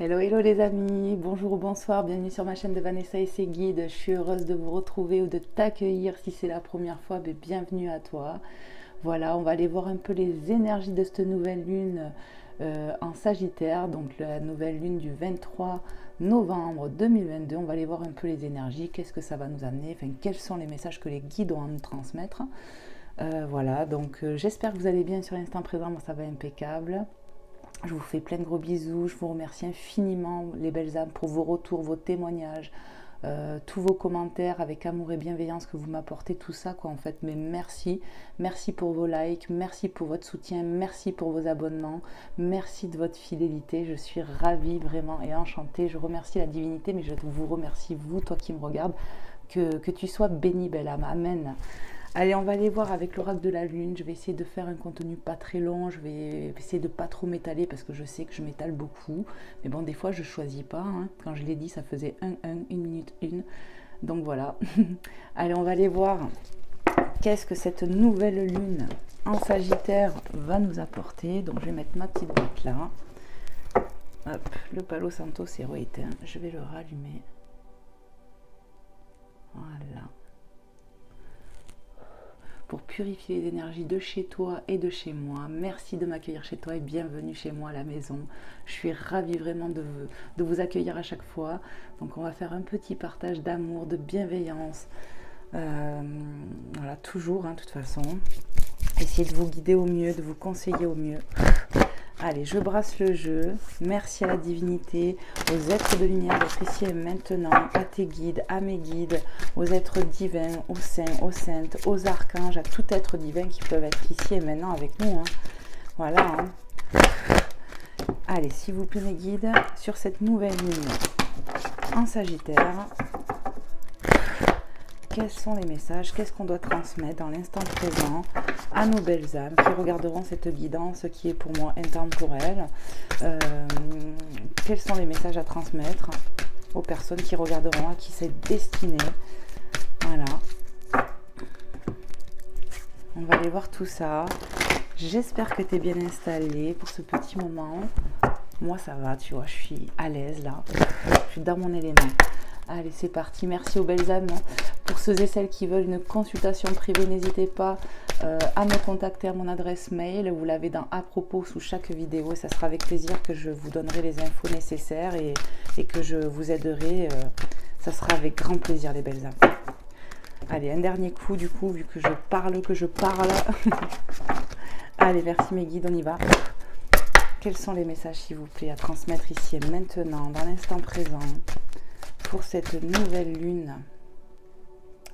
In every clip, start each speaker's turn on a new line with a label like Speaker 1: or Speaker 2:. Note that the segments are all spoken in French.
Speaker 1: Hello, hello les amis, bonjour ou bonsoir, bienvenue sur ma chaîne de Vanessa et ses guides. Je suis heureuse de vous retrouver ou de t'accueillir si c'est la première fois, mais bienvenue à toi. Voilà, on va aller voir un peu les énergies de cette nouvelle lune en Sagittaire, donc la nouvelle lune du 23 novembre 2022. On va aller voir un peu les énergies, qu'est-ce que ça va nous amener, enfin quels sont les messages que les guides ont à nous transmettre. Voilà, donc j'espère que vous allez bien sur l'instant présent, moi ça va impeccable. Je vous fais plein de gros bisous, je vous remercie infiniment les belles âmes pour vos retours, vos témoignages, tous vos commentaires avec amour et bienveillance que vous m'apportez, tout ça quoi en fait. Mais merci, merci pour vos likes, merci pour votre soutien, merci pour vos abonnements, merci de votre fidélité, je suis ravie vraiment et enchantée. Je remercie la divinité, mais je vous remercie vous, toi qui me regardes, que tu sois béni belle âme, amen. Allez, on va aller voir avec l'oracle de la lune. Je vais essayer de faire un contenu pas très long. Je vais essayer de pas trop m'étaler parce que je sais que je m'étale beaucoup. Mais bon, des fois, je choisis pas. Hein. Quand je l'ai dit, ça faisait 1 minute 1. Donc voilà. Allez, on va aller voir qu'est-ce que cette nouvelle lune en Sagittaire va nous apporter. Donc, je vais mettre ma petite boîte là. Hop, le Palo Santo s'est rééteint. Je vais le rallumer. Voilà. Pour purifier les énergies de chez toi et de chez moi. Merci de m'accueillir chez toi et bienvenue chez moi à la maison. Je suis ravie vraiment de vous accueillir à chaque fois. Donc on va faire un petit partage d'amour, de bienveillance. Voilà, toujours, hein, de toute façon. Essayez de vous guider au mieux, de vous conseiller au mieux. Allez, je brasse le jeu. Merci à la divinité, aux êtres de lumière d'être ici et maintenant, à tes guides, à mes guides, aux êtres divins, aux saints, aux saintes, aux archanges, à tout être divin qui peuvent être ici et maintenant avec nous. Hein. Voilà. Hein. Allez, s'il vous plaît mes guides, sur cette nouvelle lune en Sagittaire, quels sont les messages, qu'est-ce qu'on doit transmettre dans l'instant présent à nos belles âmes qui regarderont cette guidance qui est pour moi intemporelle. Quels sont les messages à transmettre aux personnes qui regarderont, à qui c'est destiné. Voilà. On va aller voir tout ça. J'espère que tu es bien installé pour ce petit moment. Moi ça va, tu vois, je suis à l'aise là. Je suis dans mon élément. Allez, c'est parti. Merci aux belles âmes. Pour ceux et celles qui veulent une consultation privée, n'hésitez pas à me contacter à mon adresse mail. Vous l'avez dans à propos sous chaque vidéo. Et ça sera avec plaisir que je vous donnerai les infos nécessaires et que je vous aiderai. Ça sera avec grand plaisir, les belles âmes. Allez, un dernier coup du coup, vu que je parle. Allez, merci mes guides, on y va. Quels sont les messages, s'il vous plaît, à transmettre ici et maintenant, dans l'instant présent, pour cette nouvelle lune?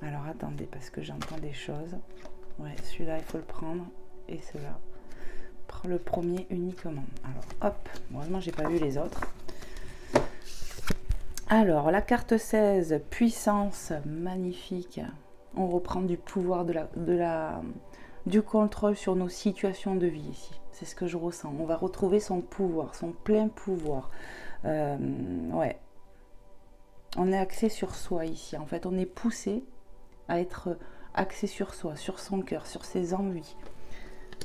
Speaker 1: Alors attendez, parce que j'entends des choses. Ouais, celui-là, il faut le prendre. Et celui-là. Prends le premier uniquement. Alors, hop. Heureusement, j'ai pas vu les autres. Alors, la carte 16, puissance, magnifique. On reprend du pouvoir, du contrôle sur nos situations de vie ici. C'est ce que je ressens. On va retrouver son pouvoir, son plein pouvoir. Ouais. On est axé sur soi ici. En fait, on est poussé à être axé sur soi, sur son cœur, sur ses envies.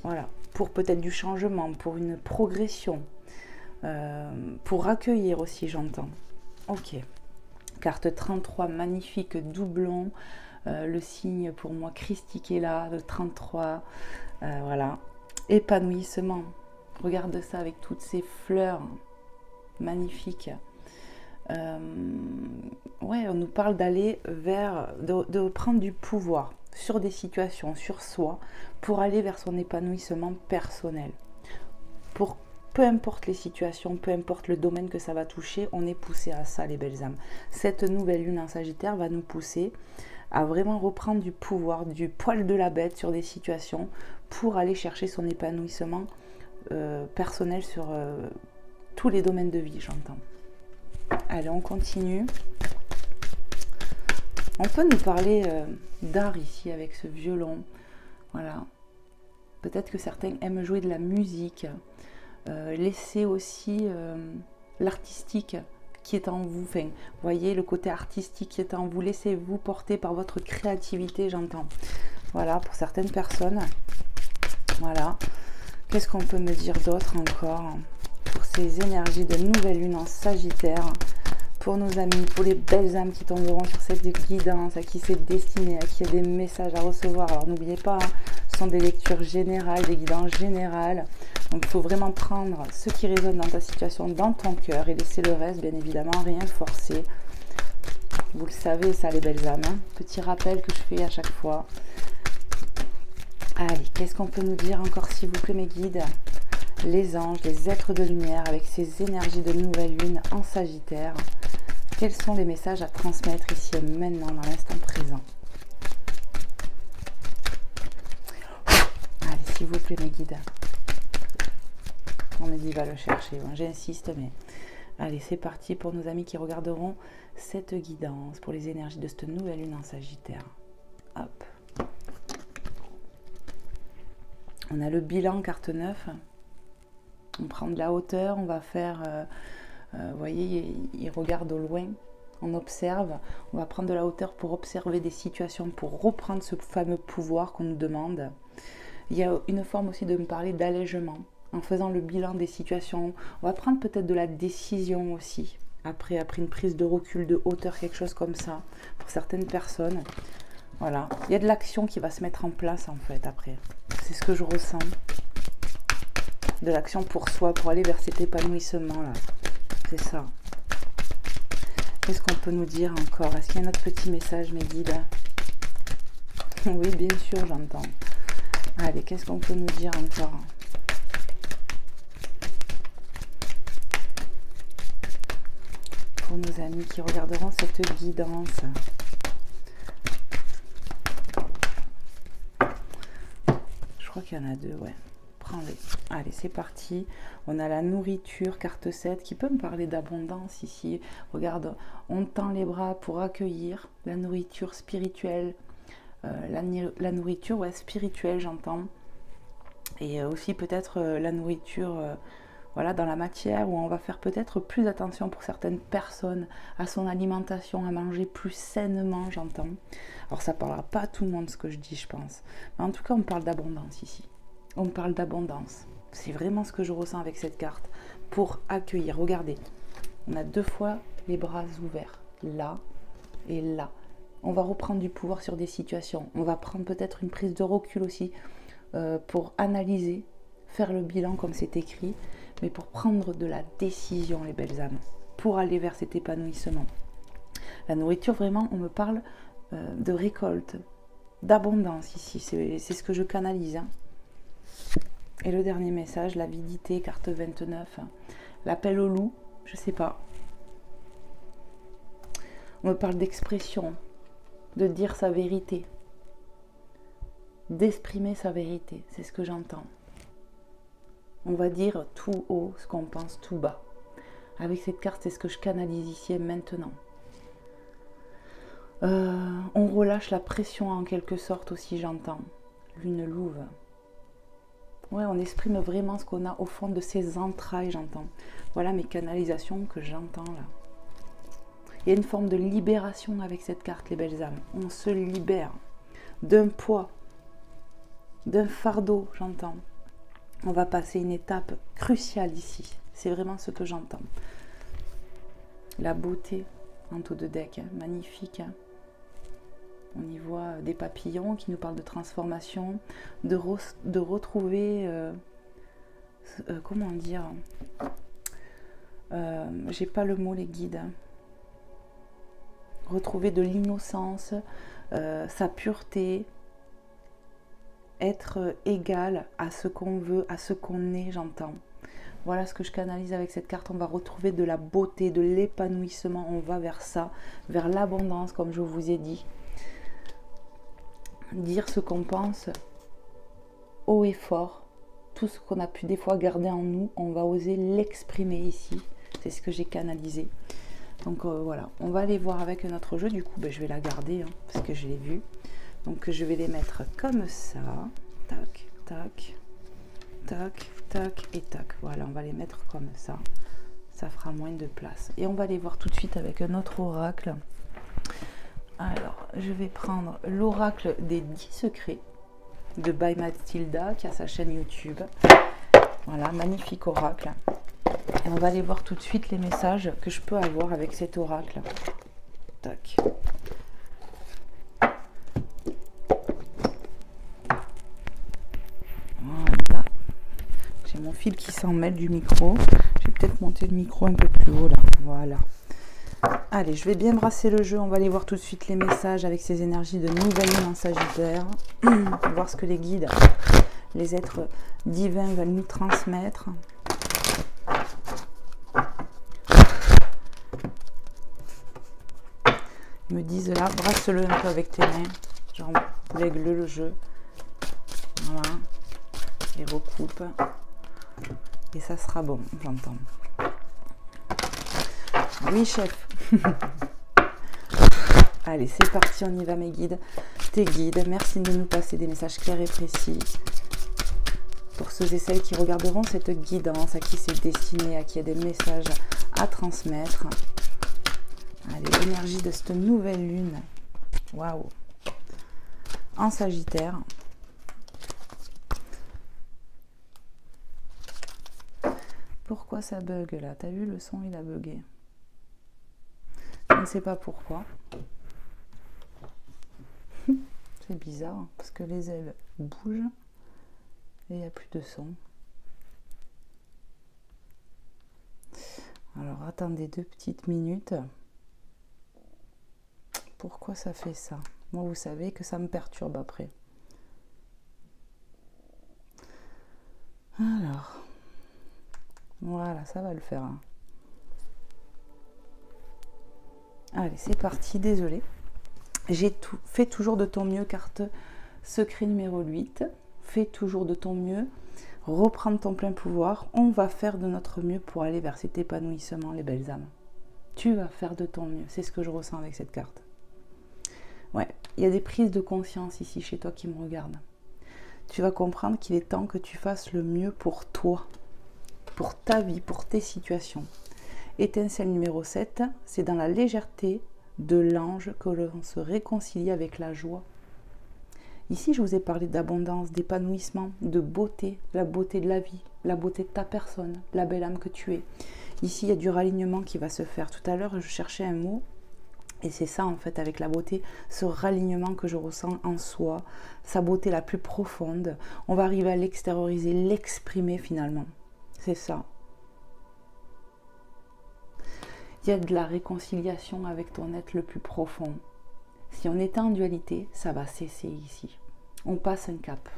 Speaker 1: Voilà. Pour peut-être du changement, pour une progression. Pour accueillir aussi, j'entends. Ok. Carte 33, magnifique, doublon. Le signe pour moi christique est là, le 33. Voilà. Épanouissement. Regarde ça avec toutes ces fleurs magnifiques. Ouais, on nous parle d'aller vers, de prendre du pouvoir sur des situations, sur soi, pour aller vers son épanouissement personnel. Pour peu importe les situations, peu importe le domaine que ça va toucher, on est poussé à ça, les belles âmes. Cette nouvelle lune en Sagittaire va nous pousser à vraiment reprendre du pouvoir, du poil de la bête sur des situations pour aller chercher son épanouissement personnel sur tous les domaines de vie, j'entends. Allez, on continue. On peut nous parler d'art ici avec ce violon. Voilà. Peut-être que certains aiment jouer de la musique. Laissez aussi l'artistique qui est en vous. Enfin, voyez le côté artistique qui est en vous. Laissez-vous porter par votre créativité, j'entends. Voilà, pour certaines personnes. Voilà. Qu'est-ce qu'on peut me dire d'autre encore pour ces énergies de nouvelle lune en Sagittaire pour nos amis, pour les belles âmes qui tomberont sur cette guidance, à qui c'est destiné, à qui il y a des messages à recevoir. Alors n'oubliez pas, hein, ce sont des lectures générales, des guidances générales. Donc il faut vraiment prendre ce qui résonne dans ta situation, dans ton cœur, et laisser le reste, bien évidemment, rien forcer. Vous le savez, ça, les belles âmes. Hein. Petit rappel que je fais à chaque fois. Allez, qu'est-ce qu'on peut nous dire encore, s'il vous plaît, mes guides? Les anges, les êtres de lumière, avec ces énergies de nouvelle lune en Sagittaire. Quels sont les messages à transmettre ici et maintenant, dans l'instant présent? Allez, s'il vous plaît, mes guides. On me dit, va le chercher. Bon, j'insiste, mais... Allez, c'est parti pour nos amis qui regarderont cette guidance, pour les énergies de cette nouvelle lune en Sagittaire. Hop. On a le bilan, carte 9. On prend de la hauteur, on va faire, vous voyez, il regarde au loin, on observe, on va prendre de la hauteur pour observer des situations, pour reprendre ce fameux pouvoir qu'on nous demande. Il y a une forme aussi de me parler d'allègement, en faisant le bilan des situations. On va prendre peut-être de la décision aussi, après une prise de recul, de hauteur, quelque chose comme ça, pour certaines personnes. Voilà, il y a de l'action qui va se mettre en place en fait après. C'est ce que je ressens. De l'action pour soi, pour aller vers cet épanouissement là. C'est ça. Qu'est-ce qu'on peut nous dire encore? Est-ce qu'il y a un autre petit message, mes guides? Oui, bien sûr, j'entends. Allez, qu'est-ce qu'on peut nous dire encore? Pour nos amis qui regarderont cette guidance. Je crois qu'il y en a deux, ouais. Prends-les. Allez, c'est parti. On a la nourriture, carte 7, qui peut me parler d'abondance ici. Regarde, on tend les bras pour accueillir la nourriture spirituelle. La nourriture, ouais, spirituelle, j'entends. Et aussi peut-être la nourriture, voilà, dans la matière, où on va faire peut-être plus attention pour certaines personnes à son alimentation, à manger plus sainement, j'entends. Alors ça ne parlera pas à tout le monde ce que je dis, je pense. Mais en tout cas, on parle d'abondance ici. On parle d'abondance. C'est vraiment ce que je ressens avec cette carte. Pour accueillir, regardez, on a deux fois les bras ouverts, là et là. On va reprendre du pouvoir sur des situations. On va prendre peut-être une prise de recul aussi pour analyser, faire le bilan comme c'est écrit, mais pour prendre de la décision, les belles âmes, pour aller vers cet épanouissement. La nourriture, vraiment, on me parle de récolte, d'abondance ici. C'est ce que je canalise, hein. Et le dernier message, l'avidité, carte 29, l'appel au loup, je sais pas. On me parle d'expression, de dire sa vérité, d'exprimer sa vérité, c'est ce que j'entends. On va dire tout haut ce qu'on pense tout bas. Avec cette carte, c'est ce que je canalise ici et maintenant. On relâche la pression en quelque sorte aussi, j'entends. Lune louve. Ouais, on exprime vraiment ce qu'on a au fond de ses entrailles, j'entends. Voilà mes canalisations que j'entends là. Il y a une forme de libération avec cette carte, les belles âmes. On se libère d'un poids, d'un fardeau, j'entends. On va passer une étape cruciale ici. C'est vraiment ce que j'entends. La beauté en tout de deck, hein, magnifique. Hein. On y voit des papillons qui nous parlent de transformation, de retrouver, comment dire, j'ai pas le mot, les guides, retrouver de l'innocence, sa pureté, être égal à ce qu'on veut, à ce qu'on est, j'entends. Voilà ce que je canalise avec cette carte. On va retrouver de la beauté, de l'épanouissement, on va vers ça, vers l'abondance, comme je vous ai dit. Dire ce qu'on pense haut et fort, tout ce qu'on a pu des fois garder en nous, on va oser l'exprimer ici. C'est ce que j'ai canalisé. Donc voilà, on va aller voir avec notre jeu. Du coup, je vais la garder hein, parce que je l'ai vue. Donc je vais les mettre comme ça. Tac, tac, tac, tac et tac. Voilà, on va les mettre comme ça. Ça fera moins de place. Et on va les voir tout de suite avec un autre oracle. Alors, je vais prendre l'oracle des 10 secrets de By Mathilda qui a sa chaîne YouTube. Voilà, magnifique oracle. Et on va aller voir tout de suite les messages que je peux avoir avec cet oracle. Tac. Voilà. J'ai mon fil qui s'en mêle du micro. Je vais peut-être monter le micro un peu plus haut là. Voilà. Allez, je vais bien brasser le jeu. On va aller voir tout de suite les messages avec ces énergies de nouvelle lune en Sagittaire. Voir ce que les guides, les êtres divins veulent nous transmettre. Ils me disent là, brasse-le un peu avec tes mains. Genre, lègue-le le jeu. Voilà. Et recoupe. Et ça sera bon, j'entends. Oui, chef. Allez, c'est parti, on y va, mes guides. Tes guides, merci de nous passer des messages clairs et précis. Pour ceux et celles qui regarderont cette guidance, à qui c'est destiné, à qui il y a des messages à transmettre. Allez, l'énergie de cette nouvelle lune. Waouh. En Sagittaire. Pourquoi ça bug là? T'as vu, le son, il a bugué. Je ne sais pas pourquoi. C'est bizarre, parce que les ailes bougent et il n'y a plus de son. Alors, attendez 2 petites minutes. Pourquoi ça fait ça? Moi, vous savez que ça me perturbe après. Alors, voilà, ça va le faire. Hein. Allez, c'est parti, désolé. Fais toujours de ton mieux, carte secret numéro 8. Fais toujours de ton mieux. Reprendre ton plein pouvoir. On va faire de notre mieux pour aller vers cet épanouissement, les belles âmes. Tu vas faire de ton mieux. C'est ce que je ressens avec cette carte. Ouais, il y a des prises de conscience ici chez toi qui me regardent. Tu vas comprendre qu'il est temps que tu fasses le mieux pour toi, pour ta vie, pour tes situations. Étincelle numéro 7, c'est dans la légèreté de l'ange que l'on se réconcilie avec la joie. Ici, je vous ai parlé d'abondance, d'épanouissement, de beauté, la beauté de la vie, la beauté de ta personne, la belle âme que tu es. Ici, il y a du ralignement qui va se faire. Tout à l'heure, je cherchais un mot, et c'est ça, en fait, avec la beauté, ce ralignement que je ressens en soi, sa beauté la plus profonde. On va arriver à l'extérioriser, l'exprimer finalement. C'est ça. Il y a de la réconciliation avec ton être le plus profond. Si on était en dualité, ça va cesser ici. On passe un cap.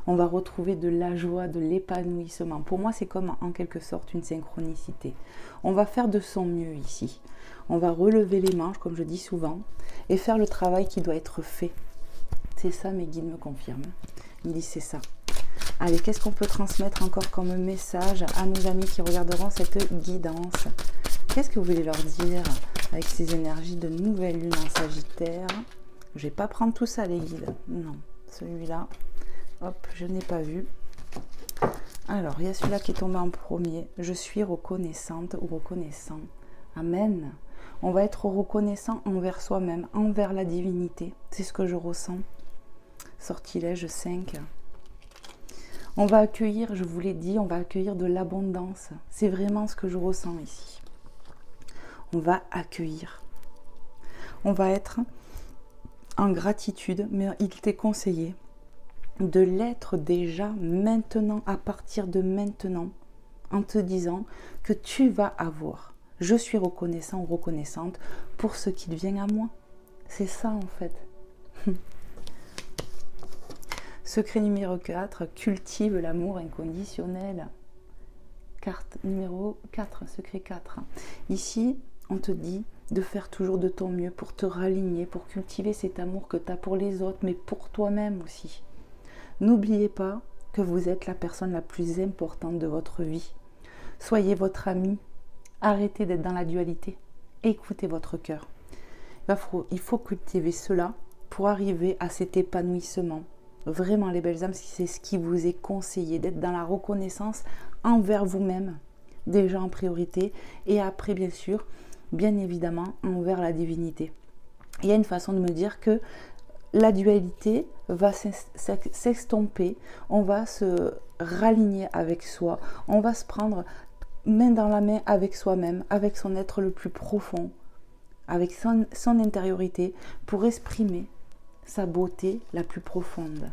Speaker 1: On va retrouver de la joie, de l'épanouissement. Pour moi, c'est comme en quelque sorte une synchronicité. On va faire de son mieux ici. On va relever les manches, comme je dis souvent, et faire le travail qui doit être fait. C'est ça, mes guides me confirment. Ils me disent c'est ça. Allez, qu'est-ce qu'on peut transmettre encore comme message à nos amis qui regarderont cette guidance? Qu'est-ce que vous voulez leur dire avec ces énergies de nouvelle lune en Sagittaire? Je ne vais pas prendre tout ça, les guides. Non, celui-là, hop, je n'ai pas vu. Alors, il y a celui-là qui est tombé en premier. Je suis reconnaissante ou reconnaissant. Amen. On va être reconnaissant envers soi-même, envers la divinité. C'est ce que je ressens. Sortilège 5. On va accueillir, je vous l'ai dit, on va accueillir de l'abondance. C'est vraiment ce que je ressens ici. On va accueillir. On va être en gratitude, mais il t'est conseillé de l'être déjà maintenant, à partir de maintenant, en te disant que tu vas avoir. Je suis reconnaissant ou reconnaissante pour ce qui vient à moi. C'est ça en fait. Secret numéro 4, cultive l'amour inconditionnel. Carte numéro 4, secret 4. Ici, on te dit de faire toujours de ton mieux pour te raligner, pour cultiver cet amour que tu as pour les autres, mais pour toi-même aussi. N'oubliez pas que vous êtes la personne la plus importante de votre vie. Soyez votre ami. Arrêtez d'être dans la dualité. Écoutez votre cœur. Il faut cultiver cela pour arriver à cet épanouissement. Vraiment, les belles âmes, c'est ce qui vous est conseillé, d'être dans la reconnaissance envers vous-même, déjà en priorité, et après, bien sûr, bien évidemment, envers la divinité. Il y a une façon de me dire que la dualité va s'estomper, on va se raligner avec soi, on va se prendre main dans la main avec soi-même, avec son être le plus profond, avec son intériorité, pour exprimer sa beauté la plus profonde.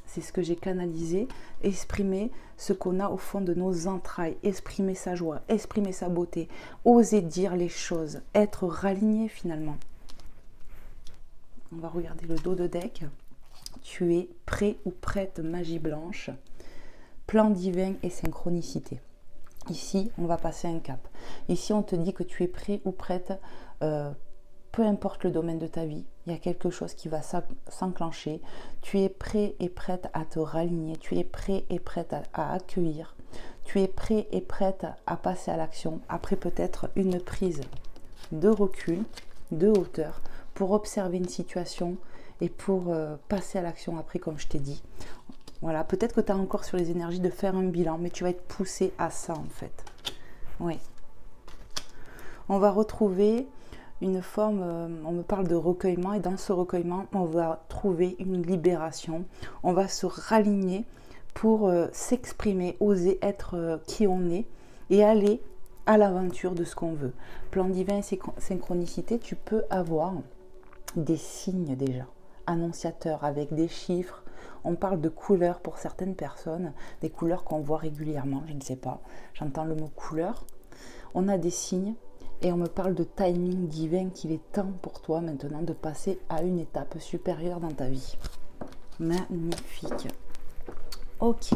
Speaker 1: C'est ce que j'ai canalisé, exprimer ce qu'on a au fond de nos entrailles, exprimer sa joie, exprimer sa beauté, oser dire les choses, être raligné finalement. On va regarder le dos de deck. Tu es prêt ou prête, magie blanche, plan divin et synchronicité. Ici, on va passer un cap. Ici, on te dit que tu es prêt ou prête, peu importe le domaine de ta vie, il y a quelque chose qui va s'enclencher. Tu es prêt et prête à te raligner. Tu es prêt et prête à accueillir. Tu es prêt et prête à passer à l'action. Après peut-être une prise de recul, de hauteur, pour observer une situation et pour passer à l'action après, comme je t'ai dit. Voilà, peut-être que tu as encore sur les énergies de faire un bilan, mais tu vas être poussé à ça en fait. Oui. On va retrouver une forme, on me parle de recueillement, et dans ce recueillement, on va trouver une libération. On va se raligner pour s'exprimer, oser être qui on est et aller à l'aventure de ce qu'on veut. Plan divin et synchronicité, tu peux avoir des signes déjà, annonciateurs avec des chiffres. On parle de couleurs pour certaines personnes, des couleurs qu'on voit régulièrement, je ne sais pas, j'entends le mot couleur. On a des signes. Et on me parle de timing divin, qu'il est temps pour toi maintenant de passer à une étape supérieure dans ta vie. Magnifique. Ok.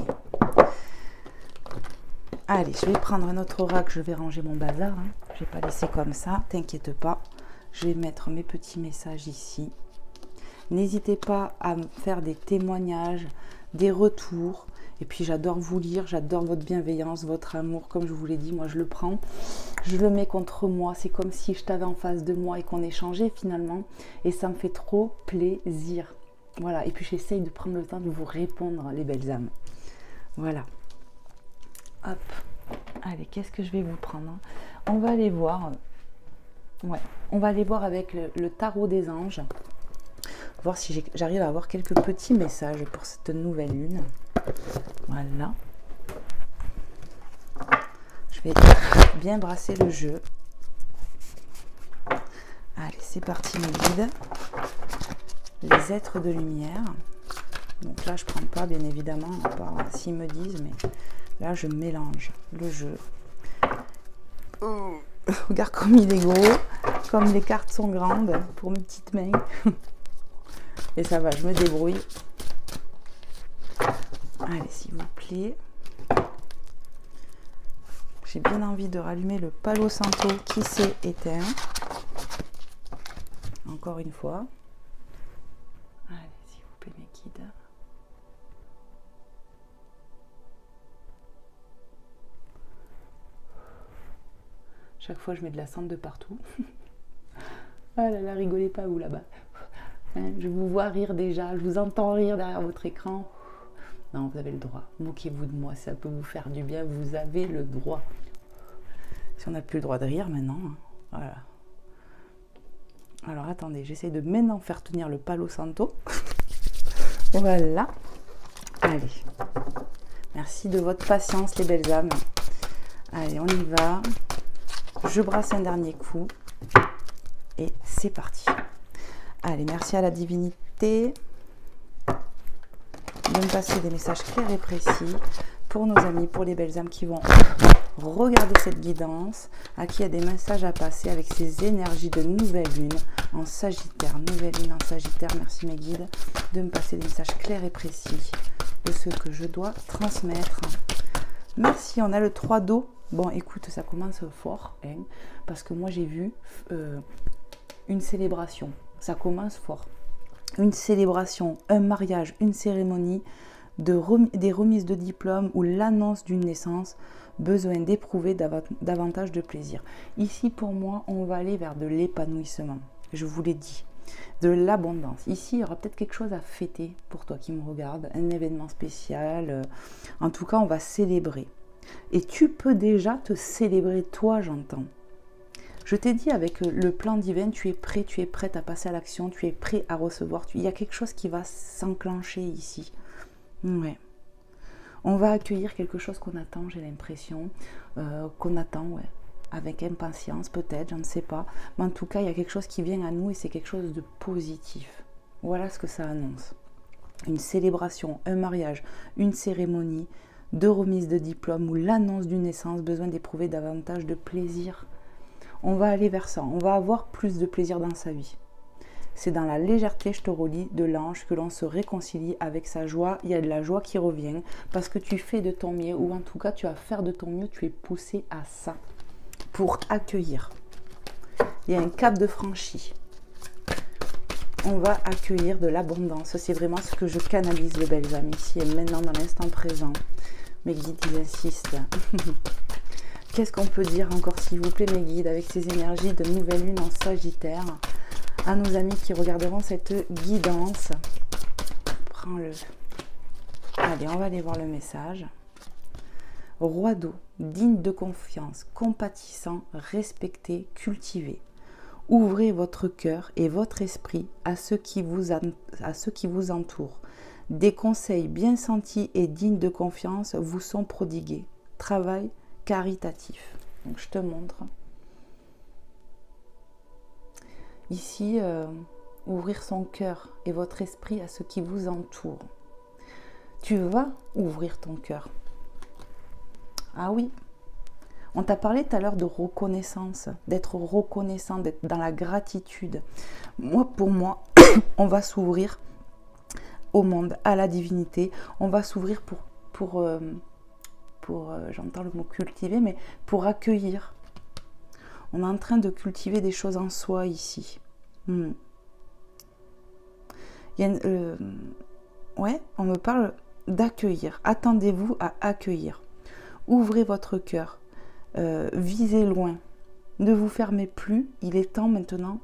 Speaker 1: Allez, je vais prendre un autre oracle, je vais ranger mon bazar. Hein. Je ne vais pas laisser comme ça, t'inquiète pas. Je vais mettre mes petits messages ici. N'hésitez pas à me faire des témoignages, des retours. Et puis j'adore vous lire, j'adore votre bienveillance, votre amour. Comme je vous l'ai dit, moi je le prends, je le mets contre moi. C'est comme si je t'avais en face de moi et qu'on échangeait finalement. Et ça me fait trop plaisir. Voilà, et puis j'essaye de prendre le temps de vous répondre, les belles âmes. Voilà. Hop. Allez, qu'est-ce que je vais vous prendre? On va aller voir. Ouais, on va aller voir avec le tarot des anges. Voir si j'arrive à avoir quelques petits messages pour cette nouvelle lune. Voilà. Je vais bien brasser le jeu. Allez, c'est parti mes guides. Les êtres de lumière. Donc là, je ne prends pas, bien évidemment, à part s'ils me disent, mais là, je mélange le jeu. Regarde comme il est gros, comme les cartes sont grandes pour mes petites mains. Et ça va, je me débrouille. Allez, s'il vous plaît. J'ai bien envie de rallumer le Palo Santo qui s'est éteint. Encore une fois. Allez, s'il vous plaît, mes guides. Chaque fois, je mets de la cendre de partout. Ah là là, rigolez pas vous là-bas. Hein, je vous vois rire déjà, je vous entends rire derrière votre écran. Non, vous avez le droit. Moquez-vous de moi, ça peut vous faire du bien. Vous avez le droit. Si on n'a plus le droit de rire maintenant, hein, voilà. Alors attendez, j'essaie de maintenant faire tenir le Palo Santo. Voilà. Allez. Merci de votre patience, les belles âmes. Allez, on y va. Je brasse un dernier coup. Et c'est parti. Allez, merci à la divinité de me passer des messages clairs et précis pour nos amis, pour les belles âmes qui vont regarder cette guidance, à qui il y a des messages à passer avec ces énergies de nouvelle lune en Sagittaire. Nouvelle lune en Sagittaire, merci mes guides de me passer des messages clairs et précis de ce que je dois transmettre. Merci, on a le 3 d'eau. Bon, écoute, ça commence fort, hein, parce que moi j'ai vu une célébration. Ça commence fort. Une célébration, un mariage, une cérémonie, des remises de diplômes ou l'annonce d'une naissance, besoin d'éprouver davantage de plaisir. Ici, pour moi, on va aller vers de l'épanouissement. Je vous l'ai dit. De l'abondance. Ici, il y aura peut-être quelque chose à fêter pour toi qui me regarde, un événement spécial. En tout cas, on va célébrer. Et tu peux déjà te célébrer, toi, j'entends. Je t'ai dit avec le plan divin, tu es prête à passer à l'action, tu es prêt à recevoir. Il y a quelque chose qui va s'enclencher ici. Ouais. On va accueillir quelque chose qu'on attend, j'ai l'impression, qu'on attend, ouais, avec impatience peut-être, je ne sais pas. Mais en tout cas, il y a quelque chose qui vient à nous et c'est quelque chose de positif. Voilà ce que ça annonce. Une célébration, un mariage, une cérémonie de remise de diplôme ou l'annonce d'une naissance, besoin d'éprouver davantage de plaisir. On va aller vers ça, on va avoir plus de plaisir dans sa vie. C'est dans la légèreté, je te relis, de l'ange que l'on se réconcilie avec sa joie. Il y a de la joie qui revient parce que tu fais de ton mieux, ou en tout cas tu vas faire de ton mieux, tu es poussé à ça pour accueillir. Il y a un cap de franchi. On va accueillir de l'abondance. C'est vraiment ce que je canalise, les belles amies, ici et maintenant, dans l'instant présent. Mes guides, ils insistent. Qu'est-ce qu'on peut dire encore, s'il vous plaît, mes guides, avec ces énergies de nouvelle lune en Sagittaire, à nos amis qui regarderont cette guidance? Prends-le. Allez, on va aller voir le message. Roi d'eau, digne de confiance, compatissant, respecté, cultivé. Ouvrez votre cœur et votre esprit à ceux qui vous entourent. Des conseils bien sentis et dignes de confiance vous sont prodigués. Travail caritatif. Donc je te montre. Ici, ouvrir son cœur et votre esprit à ceux qui vous entourent. Tu vas ouvrir ton cœur. Ah oui. On t'a parlé tout à l'heure de reconnaissance, d'être reconnaissant, d'être dans la gratitude. Pour moi, on va s'ouvrir au monde, à la divinité. On va s'ouvrir pour j'entends le mot cultiver, mais pour accueillir. On est en train de cultiver des choses en soi ici. Il y a ouais, on me parle d'accueillir. Attendez-vous à accueillir. Ouvrez votre cœur. Visez loin. Ne vous fermez plus. Il est temps maintenant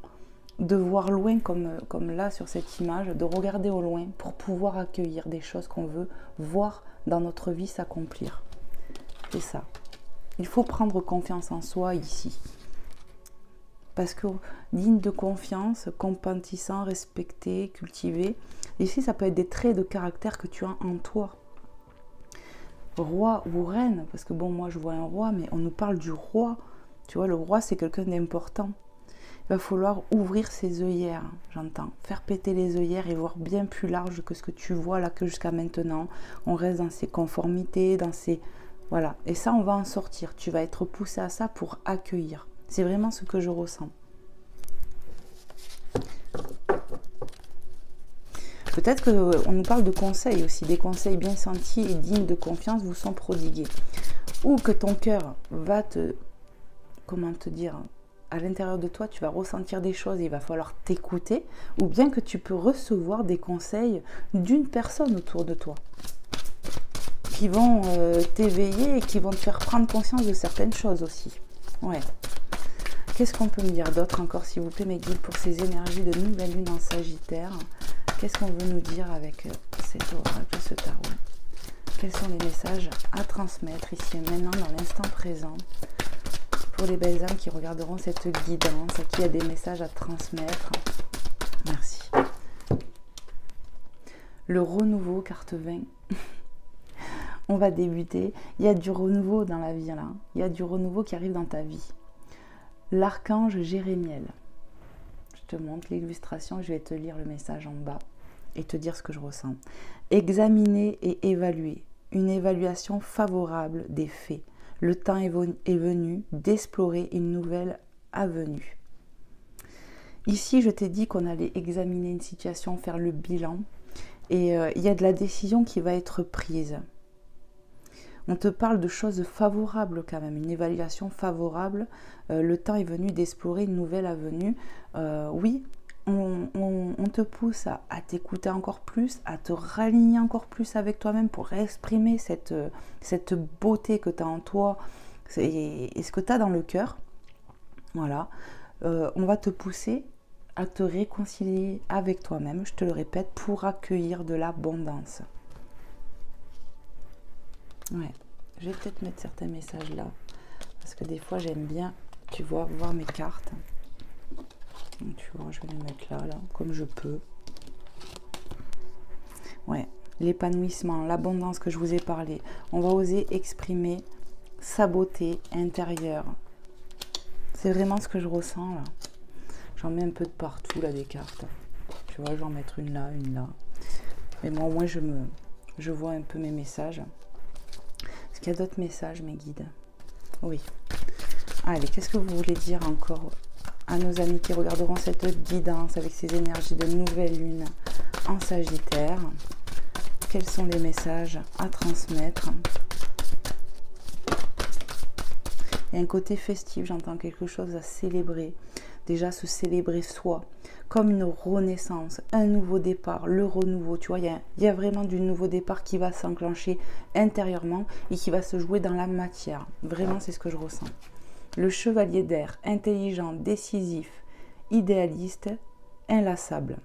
Speaker 1: de voir loin, comme là sur cette image, de regarder au loin pour pouvoir accueillir des choses qu'on veut voir dans notre vie s'accomplir. C'est ça. Il faut prendre confiance en soi ici. Parce que digne de confiance, compatissant, respecté, cultivé. Ici, ça peut être des traits de caractère que tu as en toi. Roi ou reine, parce que bon, moi je vois un roi, mais on nous parle du roi. Tu vois, le roi, c'est quelqu'un d'important. Il va falloir ouvrir ses œillères, j'entends. Faire péter les œillères et voir bien plus large que ce que tu vois là que jusqu'à maintenant. On reste dans ses conformités, dans ses... Voilà. Et ça, on va en sortir. Tu vas être poussé à ça pour accueillir. C'est vraiment ce que je ressens. Peut-être qu'on nous parle de conseils aussi. Des conseils bien sentis et dignes de confiance vous sont prodigués. Ou que ton cœur va te... Comment te dire ? À l'intérieur de toi, tu vas ressentir des choses et il va falloir t'écouter. Ou bien que tu peux recevoir des conseils d'une personne autour de toi. Qui vont t'éveiller et qui vont te faire prendre conscience de certaines choses aussi. Ouais. Qu'est-ce qu'on peut me dire d'autre encore, s'il vous plaît, mes guides, pour ces énergies de nouvelle lune en Sagittaire? Qu'est-ce qu'on veut nous dire avec cet oracle, ce tarot? Quels sont les messages à transmettre ici et maintenant, dans l'instant présent, pour les belles âmes qui regarderont cette guidance, à qui il y a des messages à transmettre? Merci. Le renouveau, carte 20. On va débuter. Il y a du renouveau dans la vie, là. Il y a du renouveau qui arrive dans ta vie. L'archange Jérémiel. Je te montre l'illustration, je vais te lire le message en bas et te dire ce que je ressens. Examiner et évaluer. Une évaluation favorable des faits. Le temps est venu d'explorer une nouvelle avenue. Ici, je t'ai dit qu'on allait examiner une situation, faire le bilan. Et il y a de la décision qui va être prise. On te parle de choses favorables quand même, une évaluation favorable. Le temps est venu d'explorer une nouvelle avenue. Oui, on te pousse à t'écouter encore plus, à te raligner encore plus avec toi-même pour exprimer cette beauté que tu as en toi et ce que tu as dans le cœur. Voilà. On va te pousser à te réconcilier avec toi-même, je te le répète, pour accueillir de l'abondance. Ouais, je vais peut-être mettre certains messages là, parce que des fois j'aime bien, tu vois, voir mes cartes. Donc, tu vois, je vais les mettre là, comme je peux. Ouais, l'épanouissement, l'abondance que je vous ai parlé. On va oser exprimer sa beauté intérieure. C'est vraiment ce que je ressens là. J'en mets un peu de partout là des cartes. Tu vois, je vais en mettre une là, une là. Mais moi, au moins, je vois un peu mes messages. Est-ce qu'il y a d'autres messages, mes guides? Oui. Allez, qu'est-ce que vous voulez dire encore à nos amis qui regarderont cette guidance avec ces énergies de nouvelle lune en Sagittaire? Quels sont les messages à transmettre? Il y a un côté festif, j'entends quelque chose à célébrer. Déjà, se célébrer soi, comme une renaissance, un nouveau départ, le renouveau. Tu vois, il y a vraiment du nouveau départ qui va s'enclencher intérieurement et qui va se jouer dans la matière. Vraiment, c'est ce que je ressens. Le chevalier d'air, intelligent, décisif, idéaliste, inlassable.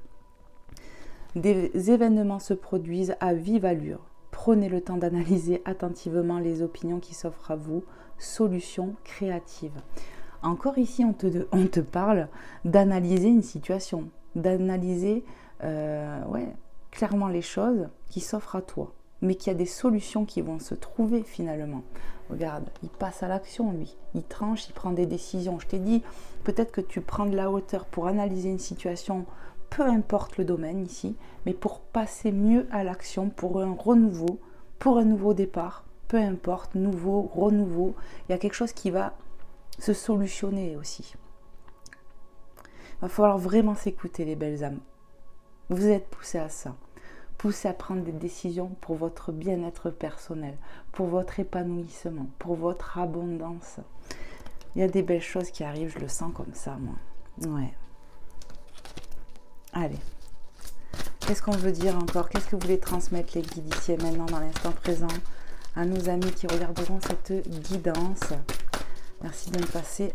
Speaker 1: Des événements se produisent à vive allure. Prenez le temps d'analyser attentivement les opinions qui s'offrent à vous. Solutions créatives. Encore ici, on te parle d'analyser une situation, d'analyser clairement les choses qui s'offrent à toi, mais qu'il y a des solutions qui vont se trouver finalement. Regarde, il passe à l'action, lui. Il tranche, il prend des décisions. Je t'ai dit, peut-être que tu prends de la hauteur pour analyser une situation, peu importe le domaine ici, mais pour passer mieux à l'action, pour un renouveau, pour un nouveau départ, peu importe, nouveau, renouveau, il y a quelque chose qui va se solutionner aussi. Il va falloir vraiment s'écouter, les belles âmes. Vous êtes poussés à ça. Poussés à prendre des décisions pour votre bien-être personnel, pour votre épanouissement, pour votre abondance. Il y a des belles choses qui arrivent, je le sens comme ça, moi. Ouais. Allez. Qu'est-ce qu'on veut dire encore? Qu'est-ce que vous voulez transmettre, les guides, ici et maintenant, dans l'instant présent, à nos amis qui regarderont cette guidance? Merci de me passer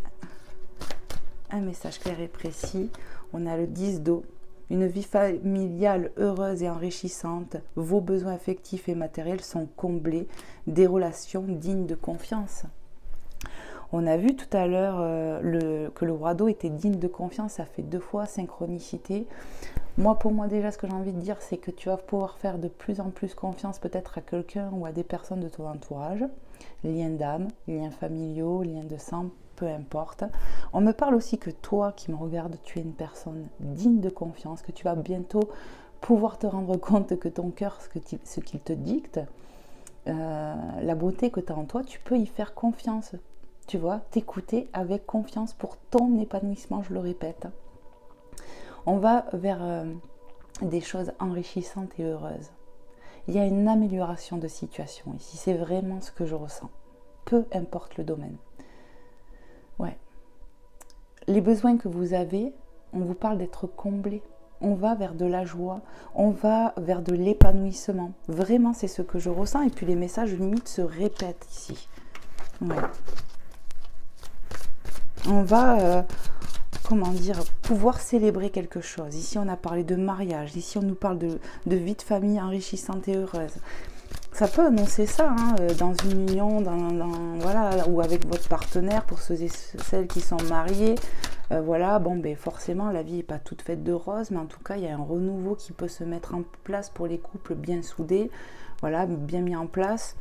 Speaker 1: un message clair et précis. On a le 10 d'eau. Une vie familiale heureuse et enrichissante. Vos besoins affectifs et matériels sont comblés. Des relations dignes de confiance. On a vu tout à l'heure que le roi d'eau était digne de confiance. Ça fait 2 fois synchronicité. Moi, pour moi, déjà, ce que j'ai envie de dire, c'est que tu vas pouvoir faire de plus en plus confiance peut-être à quelqu'un ou à des personnes de ton entourage. Liens d'âme, liens familiaux, liens de sang, peu importe. On me parle aussi que toi qui me regardes, tu es une personne digne de confiance, que tu vas bientôt pouvoir te rendre compte que ton cœur, ce qu'il te dicte, la beauté que tu as en toi, tu peux y faire confiance. Tu vois, t'écouter avec confiance pour ton épanouissement, je le répète. On va vers des choses enrichissantes et heureuses. Il y a une amélioration de situation ici. C'est vraiment ce que je ressens. Peu importe le domaine. Ouais. Les besoins que vous avez, on vous parle d'être comblés. On va vers de la joie. On va vers de l'épanouissement. Vraiment, c'est ce que je ressens. Et puis les messages limite se répètent ici. Ouais. On va... comment dire, pouvoir célébrer quelque chose. Ici, on a parlé de mariage. Ici, on nous parle de vie de famille enrichissante et heureuse. Ça peut annoncer ça, hein, dans une union, voilà, ou avec votre partenaire, pour ceux et celles qui sont mariés. Voilà, bon, ben forcément, la vie n'est pas toute faite de roses, mais en tout cas, il y a un renouveau qui peut se mettre en place pour les couples bien soudés, voilà, bien mis en place.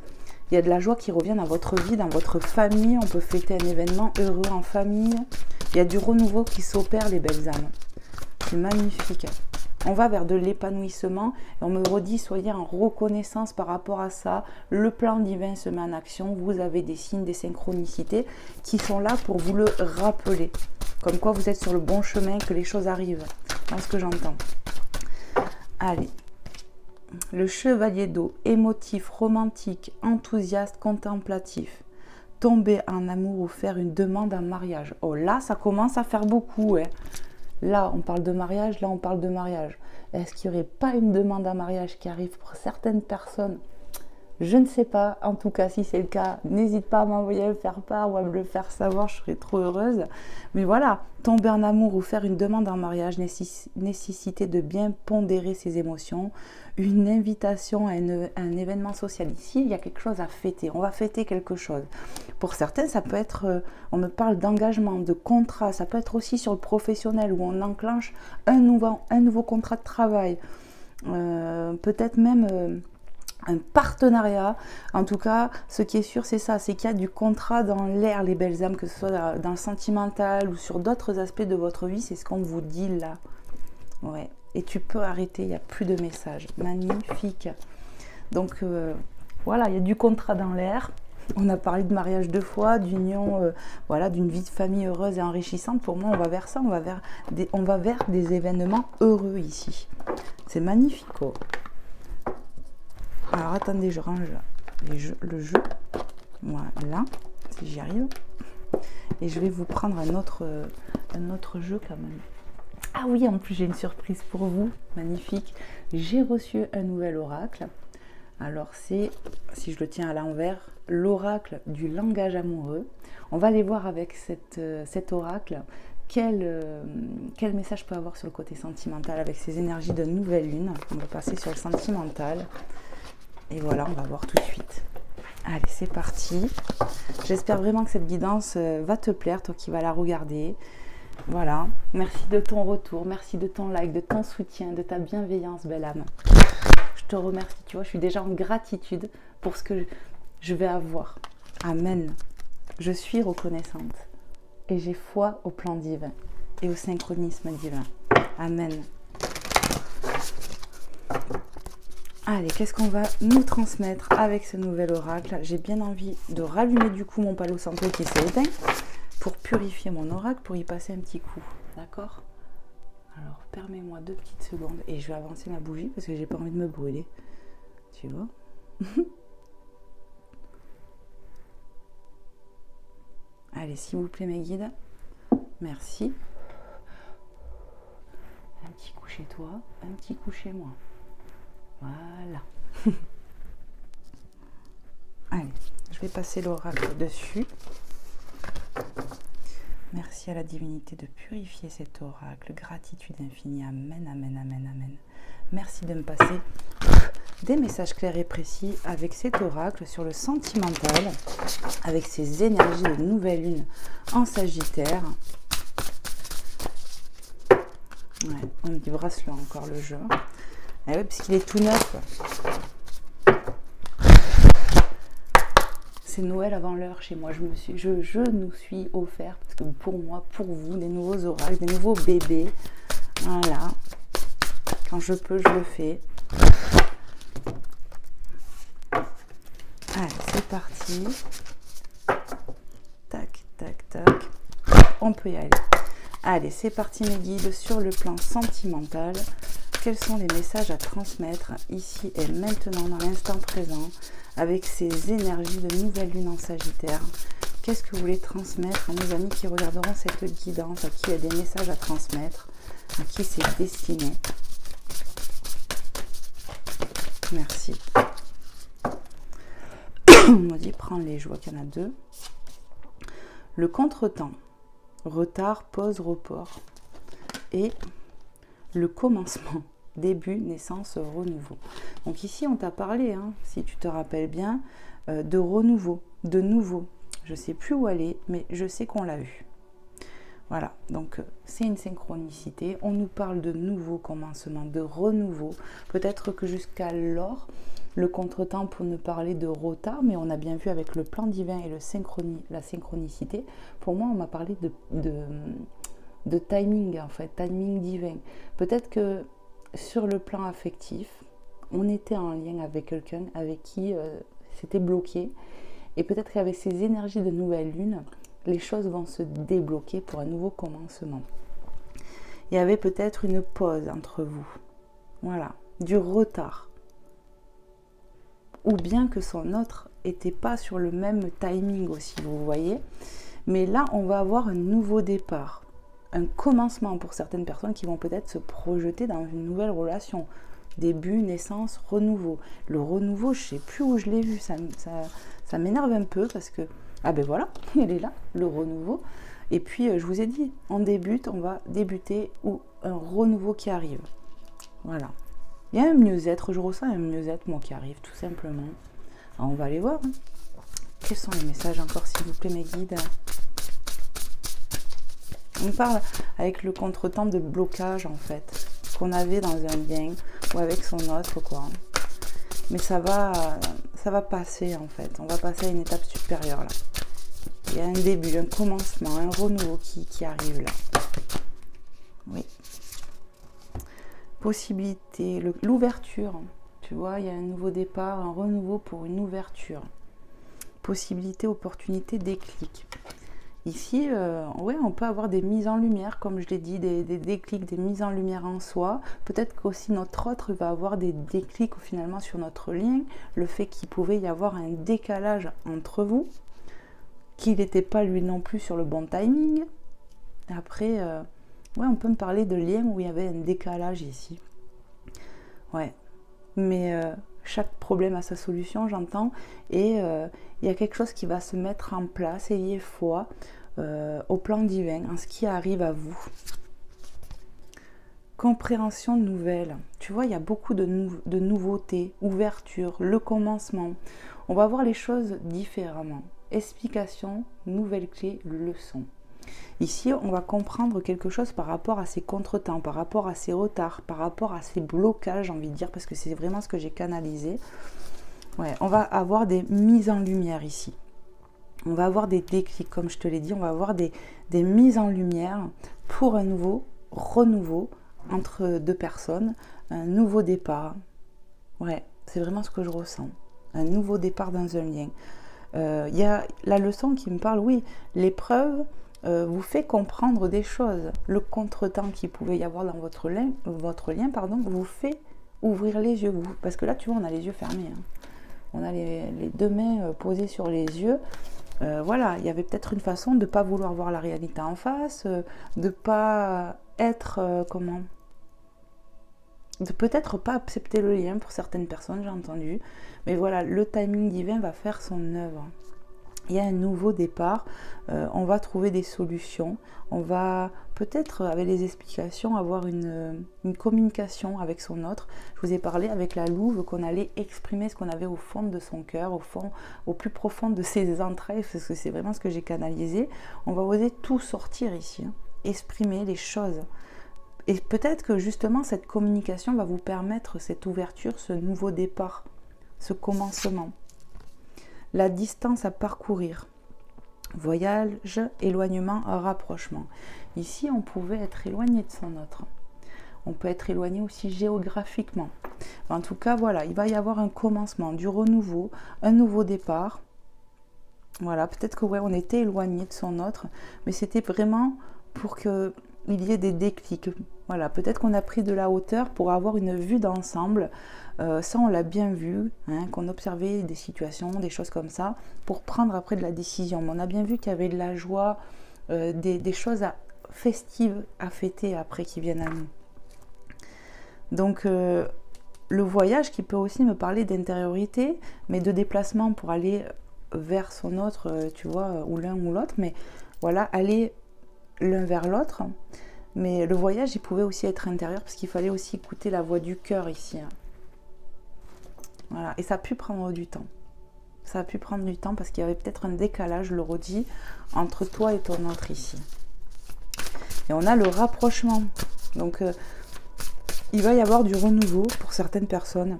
Speaker 1: Il y a de la joie qui revient dans votre vie, dans votre famille. On peut fêter un événement heureux en famille. Il y a du renouveau qui s'opère, les belles âmes. C'est magnifique. On va vers de l'épanouissement et on me redit, soyez en reconnaissance par rapport à ça. Le plan divin se met en action. Vous avez des signes, des synchronicités qui sont là pour vous le rappeler. Comme quoi vous êtes sur le bon chemin, que les choses arrivent. C'est ce que j'entends. Allez. Le chevalier d'eau, émotif, romantique, enthousiaste, contemplatif. Tomber en amour ou faire une demande en mariage. Oh là, ça commence à faire beaucoup. Hein. Là, on parle de mariage, là, on parle de mariage. Est-ce qu'il n'y aurait pas une demande en mariage qui arrive pour certaines personnes? Je ne sais pas. En tout cas, si c'est le cas, n'hésite pas à m'envoyer le faire part ou à me le faire savoir, je serais trop heureuse. Mais voilà, tomber en amour ou faire une demande en mariage, nécessité de bien pondérer ses émotions, une invitation à un événement social. Ici, il y a quelque chose à fêter. On va fêter quelque chose. Pour certains, ça peut être, on me parle d'engagement, de contrat. Ça peut être aussi sur le professionnel où on enclenche un nouveau contrat de travail. peut-être même un partenariat. En tout cas, ce qui est sûr, c'est ça, c'est qu'il y a du contrat dans l'air, les belles âmes, que ce soit dans le sentimental ou sur d'autres aspects de votre vie, c'est ce qu'on vous dit là. Ouais. Et tu peux arrêter, il n'y a plus de messages. Magnifique. Donc, voilà, il y a du contrat dans l'air. On a parlé de mariage 2 fois, d'union, voilà, d'une vie de famille heureuse et enrichissante. Pour moi, on va vers ça, on va vers des événements heureux ici. C'est magnifique. Oh. Alors, attendez, je range le jeu. Voilà, si j'y arrive. Et je vais vous prendre un autre jeu quand même. Ah oui, en plus, j'ai une surprise pour vous. Magnifique. J'ai reçu un nouvel oracle. Alors, c'est, si je le tiens à l'envers, l'oracle du langage amoureux. On va aller voir avec cet oracle quel message peut avoir sur le côté sentimental avec ces énergies de nouvelle lune. On va passer sur le sentimental. Et voilà, on va voir tout de suite. Allez, c'est parti. J'espère vraiment que cette guidance va te plaire, toi qui vas la regarder. Voilà. Merci de ton retour, merci de ton like, de ton soutien, de ta bienveillance, belle âme. Je te remercie, tu vois, je suis déjà en gratitude pour ce que je vais avoir. Amen. Je suis reconnaissante. Et j'ai foi au plan divin et au synchronisme divin. Amen. Allez, qu'est-ce qu'on va nous transmettre avec ce nouvel oracle? J'ai bien envie de rallumer du coup mon palo santo qui s'est éteint pour purifier mon oracle, pour y passer un petit coup. D'accord? Alors, permets-moi 2 petites secondes et je vais avancer ma bougie parce que j'ai pas envie de me brûler. Tu vois? Allez, s'il vous plaît, mes guides. Merci. Un petit coup chez toi, un petit coup chez moi. Voilà. Allez, je vais passer l'oracle dessus. Merci à la divinité de purifier cet oracle. Gratitude infinie. Amen, amen, amen, amen. Merci de me passer des messages clairs et précis avec cet oracle sur le sentimental, avec ces énergies de nouvelle lune en Sagittaire. Ouais, on me dit bracelet encore le jeu. Ah oui, puisqu'il est tout neuf. C'est Noël avant l'heure chez moi. Je nous suis offert, parce que pour moi, pour vous, des nouveaux oracles, des nouveaux bébés. Voilà. Quand je peux, je le fais. Allez, c'est parti. Tac, tac, tac. On peut y aller. Allez, c'est parti mes guides sur le plan sentimental. Quels sont les messages à transmettre ici et maintenant, dans l'instant présent, avec ces énergies de nouvelle lune en Sagittaire? Qu'est-ce que vous voulez transmettre à nos amis qui regarderont cette guidance, à qui il y a des messages à transmettre, à qui c'est destiné? Merci. On me dit, prends-les, je vois qu'il y en a 2. Le contretemps, retard, pause, report. Et le commencement. Début, naissance, renouveau. Donc ici, on t'a parlé, hein, si tu te rappelles bien, de renouveau, de nouveau. Je ne sais plus où aller, mais je sais qu'on l'a eu. Voilà, donc c'est une synchronicité. On nous parle de nouveau commencement, de renouveau. Peut-être que jusqu'alors, le contretemps pour nous parler de retard, mais on a bien vu avec le plan divin et la synchronicité. Pour moi, on m'a parlé de timing, en fait, timing divin. Peut-être que sur le plan affectif, on était en lien avec quelqu'un avec qui c'était bloqué. Et peut-être qu'avec ces énergies de nouvelle lune, les choses vont se débloquer pour un nouveau commencement. Il y avait peut-être une pause entre vous. Voilà, du retard. Ou bien que son autre n'était pas sur le même timing aussi, vous voyez. Mais là, on va avoir un nouveau départ. Un commencement pour certaines personnes qui vont peut-être se projeter dans une nouvelle relation. Début, naissance, renouveau. Le renouveau, je ne sais plus où je l'ai vu. Ça m'énerve un peu parce que... Ah ben voilà, elle est là, le renouveau. Et puis, je vous ai dit, on va débuter ou un renouveau qui arrive. Voilà. Il y a un mieux-être, je ressens un mieux-être, moi, qui arrive, tout simplement. Alors, on va aller voir. Hein. Quels sont les messages encore, s'il vous plaît, mes guides? On parle avec le contretemps de blocage, en fait. ce qu'on avait dans un lien ou avec son autre, quoi. Mais ça va passer, en fait. On va passer à une étape supérieure, là. Il y a un début, un commencement, un renouveau qui arrive, là. Oui. Possibilité, l'ouverture. Tu vois, il y a un nouveau départ, un renouveau pour une ouverture. Possibilité, opportunité, déclic. Ici, ouais, on peut avoir des mises en lumière, comme je l'ai dit, des déclics, des mises en lumière en soi. Peut-être qu'aussi notre autre va avoir des déclics finalement sur notre lien. Le fait qu'il pouvait y avoir un décalage entre vous, qu'il n'était pas lui non plus sur le bon timing. Après, ouais, on peut me parler de liens où il y avait un décalage ici. Ouais, mais chaque problème a sa solution, j'entends, et il y a quelque chose qui va se mettre en place, ayez foi au plan divin, en ce qui arrive à vous. Compréhension nouvelle, tu vois, il y a beaucoup de nouveautés, ouverture, le commencement, on va voir les choses différemment. Explication, nouvelle clé, leçon. Ici, on va comprendre quelque chose par rapport à ces contretemps, par rapport à ces retards, par rapport à ces blocages, j'ai envie de dire, parce que c'est vraiment ce que j'ai canalisé. Ouais, on va avoir des mises en lumière ici. On va avoir des déclics, comme je te l'ai dit, on va avoir des mises en lumière pour un nouveau renouveau entre deux personnes, un nouveau départ. Ouais, c'est vraiment ce que je ressens. Un nouveau départ dans un lien. Il y a la leçon qui me parle, oui, l'épreuve vous fait comprendre des choses. Le contretemps qu'il pouvait y avoir dans votre lien vous fait ouvrir les yeux. Parce que là, tu vois, on a les yeux fermés. Hein. On a les deux mains posées sur les yeux. Voilà, il y avait peut-être une façon de ne pas vouloir voir la réalité en face, de ne pas être, de peut-être pas accepter le lien pour certaines personnes, j'ai entendu. Mais voilà, le timing divin va faire son œuvre. Il y a un nouveau départ, on va trouver des solutions, on va peut-être avec les explications avoir une communication avec son autre. Je vous ai parlé avec la louve qu'on allait exprimer ce qu'on avait au fond de son cœur, au plus profond de ses entrailles, parce que c'est vraiment ce que j'ai canalisé. On va oser tout sortir ici, hein, exprimer les choses. Et peut-être que justement cette communication va vous permettre cette ouverture, ce nouveau départ, ce commencement. La distance à parcourir, voyage, éloignement, rapprochement. Ici, on pouvait être éloigné de son autre. On peut être éloigné aussi géographiquement. En tout cas, voilà, il va y avoir un commencement, du renouveau, un nouveau départ. Voilà, peut-être que ouais, on était éloigné de son autre, mais c'était vraiment pour qu'il y ait des déclics. Voilà, peut-être qu'on a pris de la hauteur pour avoir une vue d'ensemble. Ça, on l'a bien vu, hein, qu'on observait des situations, des choses comme ça, pour prendre après de la décision. Mais on a bien vu qu'il y avait de la joie, des choses festives à fêter après qui viennent à nous. Donc, le voyage qui peut aussi me parler d'intériorité, mais de déplacement pour aller vers son autre, tu vois, ou l'un ou l'autre, mais voilà, aller l'un vers l'autre. Mais le voyage, il pouvait aussi être intérieur, parce qu'il fallait aussi écouter la voix du cœur ici. Hein. Voilà, et ça a pu prendre du temps. Ça a pu prendre du temps parce qu'il y avait peut-être un décalage, je le redis, entre toi et ton autre ici. Et on a le rapprochement. Donc, il va y avoir du renouveau pour certaines personnes.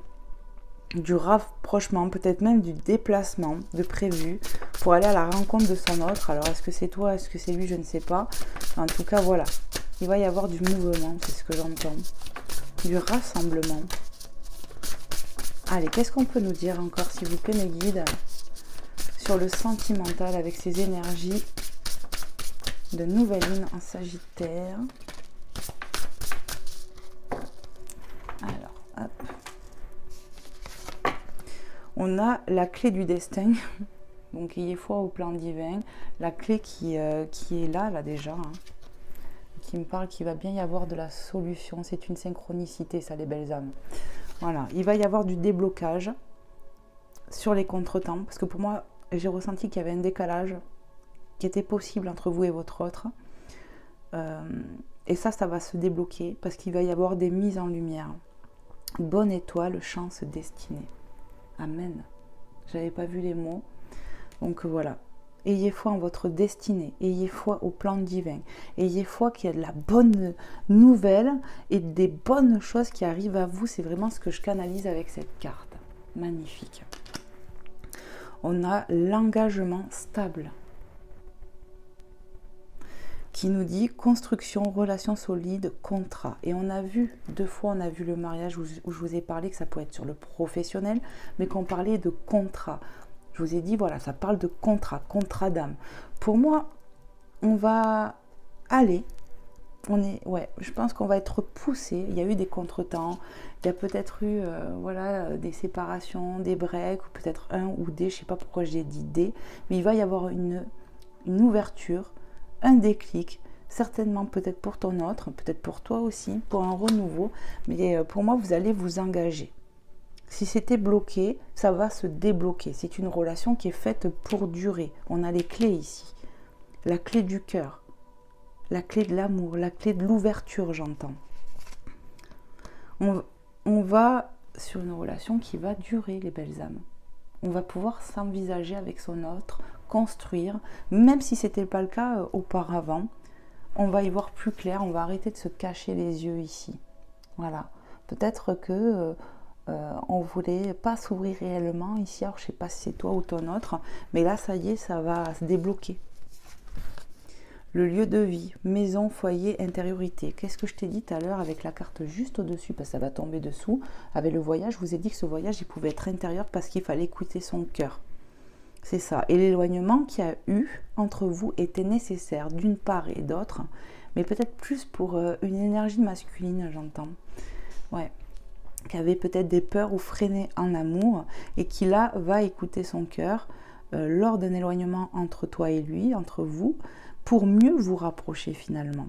Speaker 1: Du rapprochement, peut-être même du déplacement de prévu pour aller à la rencontre de son autre. Alors, est-ce que c'est toi, est-ce que c'est lui, je ne sais pas. En tout cas, voilà. Il va y avoir du mouvement, c'est ce que j'entends. Du rassemblement. Allez, qu'est-ce qu'on peut nous dire encore, s'il vous plaît, mes guides, sur le sentimental avec ces énergies de nouvelle lune en Sagittaire. Alors, hop. On a la clé du destin, donc ayez foi au plan divin, la clé qui est là déjà, hein, qui me parle qu'il va bien y avoir de la solution, c'est une synchronicité, ça, les belles âmes. Voilà, il va y avoir du déblocage sur les contretemps, parce que pour moi, j'ai ressenti qu'il y avait un décalage qui était possible entre vous et votre autre. Et ça va se débloquer, parce qu'il va y avoir des mises en lumière. Bonne étoile, chance, destinée. Amen. J'avais pas vu les mots. Donc voilà. Ayez foi en votre destinée, ayez foi au plan divin, ayez foi qu'il y a de la bonne nouvelle et des bonnes choses qui arrivent à vous. C'est vraiment ce que je canalise avec cette carte. Magnifique. On a l'engagement stable qui nous dit construction, relation solide, contrat. Et on a vu, 2 fois, on a vu le mariage où je vous ai parlé que ça pouvait être sur le professionnel, mais qu'on parlait de contrat. Je vous ai dit, voilà, ça parle de contrat, contrat d'âme. Pour moi, on va aller, je pense qu'on va être poussé. Il y a eu des contretemps, il y a peut-être eu, voilà, des séparations, des breaks, ou peut-être un ou des, je ne sais pas pourquoi j'ai dit des, mais il va y avoir une ouverture, un déclic, certainement peut-être pour ton autre, peut-être pour toi aussi, pour un renouveau, mais pour moi, vous allez vous engager. Si c'était bloqué, ça va se débloquer. C'est une relation qui est faite pour durer. On a les clés ici. La clé du cœur, la clé de l'amour, la clé de l'ouverture, j'entends. On va sur une relation qui va durer, les belles âmes. On va pouvoir s'envisager avec son autre, construire, même si ce n'était pas le cas auparavant. On va y voir plus clair, on va arrêter de se cacher les yeux ici. Voilà. Peut-être que on ne voulait pas s'ouvrir réellement ici. Alors, je ne sais pas si c'est toi ou ton autre, mais là, ça y est, ça va se débloquer. Le lieu de vie, maison, foyer, intériorité. Qu'est-ce que je t'ai dit tout à l'heure avec la carte juste au-dessus, parce que ça va tomber dessous. Avec le voyage, je vous ai dit que ce voyage, il pouvait être intérieur parce qu'il fallait écouter son cœur. C'est ça. Et l'éloignement qu'il y a eu entre vous était nécessaire d'une part et d'autre, mais peut-être plus pour une énergie masculine, j'entends. Ouais. Qui avait peut-être des peurs ou freiné en amour et qui là va écouter son cœur lors d'un éloignement entre toi et lui, entre vous, pour mieux vous rapprocher finalement.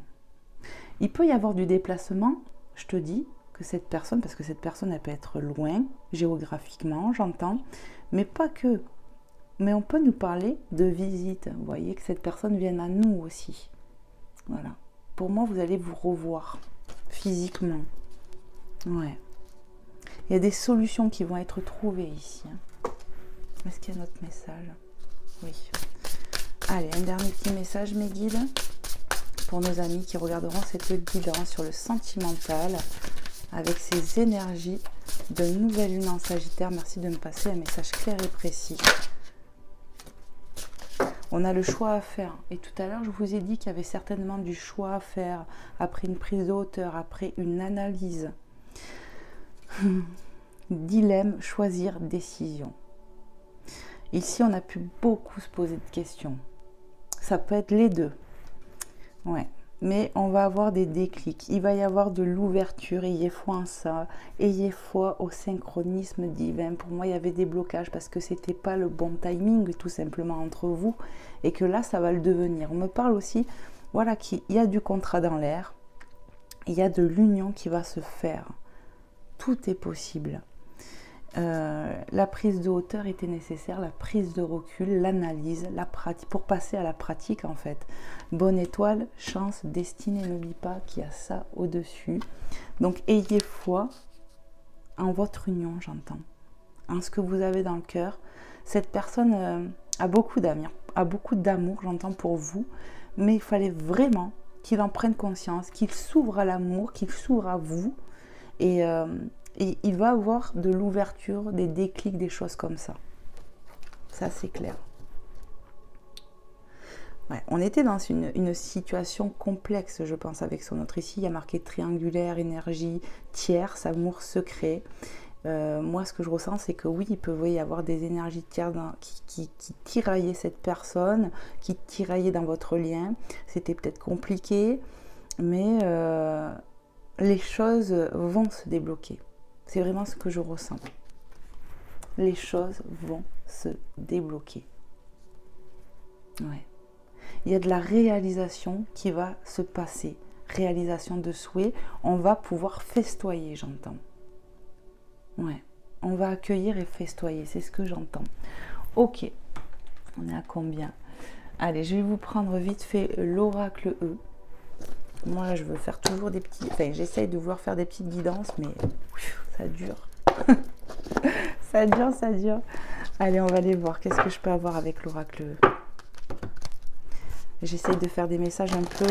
Speaker 1: Il peut y avoir du déplacement, je te dis, que cette personne, parce que cette personne elle peut être loin, géographiquement, j'entends, mais pas que. Mais on peut nous parler de visite, vous voyez, que cette personne vienne à nous aussi. Voilà. Pour moi, vous allez vous revoir physiquement. Ouais. Il y a des solutions qui vont être trouvées ici. Est-ce qu'il y a notre message? Oui. Allez, un dernier petit message, mes guides, pour nos amis qui regarderont cette guidance sur le sentimental avec ces énergies de nouvelle lune en Sagittaire. Merci de me passer un message clair et précis. On a le choix à faire. Et tout à l'heure, je vous ai dit qu'il y avait certainement du choix à faire après une prise de hauteur, après une analyse. Dilemme, choisir, décision. Ici, on a pu beaucoup se poser de questions. Ça peut être les deux. Ouais. Mais on va avoir des déclics. Il va y avoir de l'ouverture. Ayez foi en ça. Ayez foi au synchronisme divin. Pour moi, il y avait des blocages parce que c'était pas le bon timing, tout simplement, entre vous. Et que là, ça va le devenir. On me parle aussi, voilà, qu'il y a du contrat dans l'air. Il y a de l'union qui va se faire. Tout est possible. La prise de hauteur était nécessaire, la prise de recul, l'analyse, la pratique, pour passer à la pratique en fait. Bonne étoile, chance, destinée, n'oublie pas qu'il y a ça au-dessus. Donc ayez foi en votre union, j'entends, en ce que vous avez dans le cœur. Cette personne a beaucoup d'amour, j'entends, pour vous, mais il fallait vraiment qu'il en prenne conscience, qu'il s'ouvre à l'amour, qu'il s'ouvre à vous, et il va avoir de l'ouverture, des déclics, des choses comme ça. Ça, c'est clair. Ouais, on était dans une situation complexe, je pense, avec son autre. Ici, il y a marqué triangulaire, énergie, tierce, amour secret. Moi, ce que je ressens, c'est que oui, il peut y avoir des énergies tierces qui tiraillaient cette personne, qui tiraillaient dans votre lien. C'était peut-être compliqué, mais les choses vont se débloquer. C'est vraiment ce que je ressens. Les choses vont se débloquer. Ouais. Il y a de la réalisation qui va se passer. Réalisation de souhait. On va pouvoir festoyer, j'entends. Ouais. On va accueillir et festoyer. C'est ce que j'entends. Ok. On est à combien? Allez, je vais vous prendre vite fait l'oracle E. Moi, je veux faire toujours des petits... Enfin, j'essaye de vouloir faire des petites guidances, mais ça dure. Ça dure, ça dure. Allez, on va aller voir. Qu'est-ce que je peux avoir avec l'oracle? J'essaye de faire des messages un peu